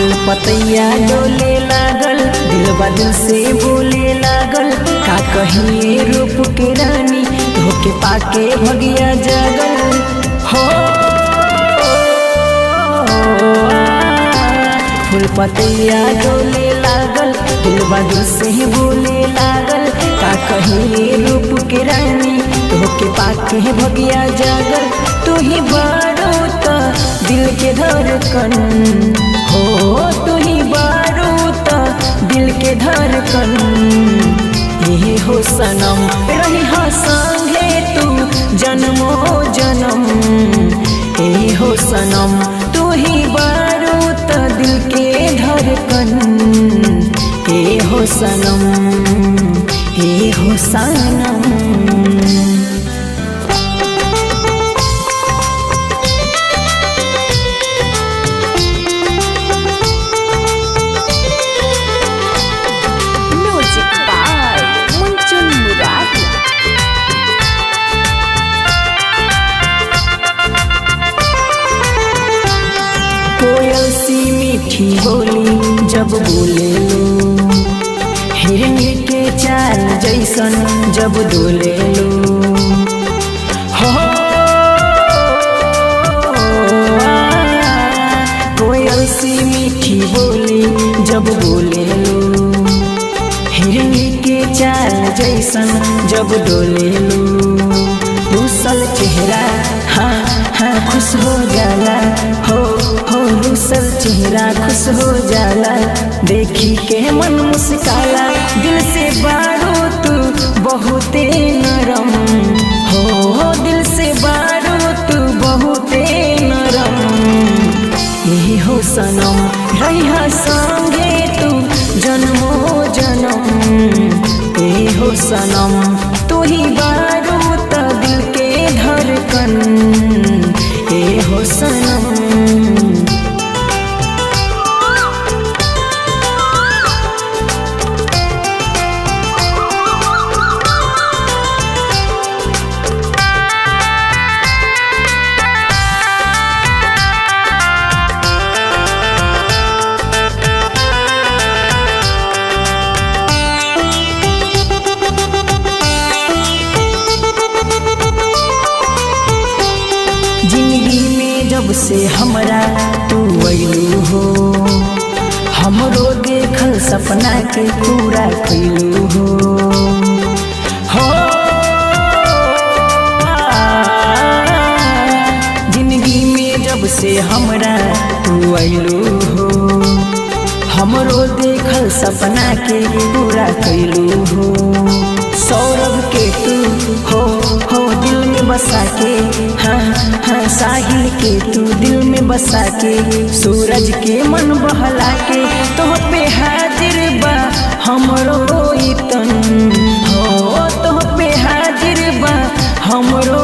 फूल पतैया डोले लागल, दिलवा दिल से बोले लागल। का कहिए रूप के रानी, धोके पाके भगिया जागल। हो फूल पतैया डोले लागल, दिलवा दिल से बोले लागल। का कहिए रूप के रानी, धोके पाके भगिया जागल। तू ही बारो त दिल के धड़कन, हो तू ही बारो त दिल के धड़कन। ये हो सनम रही हाँ संगे तू जन्मो जन्म। ये हो सनम तू ही बारो त दिल के धड़कन। ये हो सनम, ये हो सनम। कोयल सी मीठी बोली जब बोले लो, हिरनी के चाल जैसन जब डोले लो। हो कोयल सी मीठी बोली जब बोले लो, हिरनी के चाल जैसन जब डोले लो। रूसल चेहरा हाँ हाँ खुश हो जाला, हो रूसल चेहरा खुश हो जाला। देखी के मन मुस्काला, दिल से बारो तू बहुते नरम। हो दिल से बारो तू बहुते नरम। यही हो सनम रही संगे तू जन्मो जन्म। यही हो सनम तू ही बारो त दिल के धड़कन। ये हो सनम। जिंदगी में जब से हमरा तू अइलू हो, हमरो देखल सपना के पूरा कइलू हो। हो जिंदगी में जब से हमरा तू अइलू हो, हमरो देखल सपना के पूरा कइलू हो। सौरभ के तू हो दिल में बसा के, हाँ हाँ साहिल के तू दिल में बसा के। सूरज के मन बहला के तो पे हाजिर बा हमरो तन। हो तो पे हाजिर बा हमरो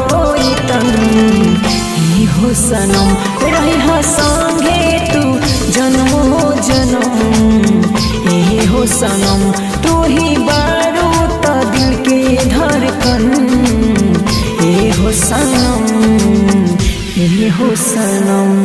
तन। ये हो सनम रही संगे तू जन्मो जन्म। ये हो सनम तू ही बारो त दिल के धड़कन। ये हो सनम, ये हो सनम।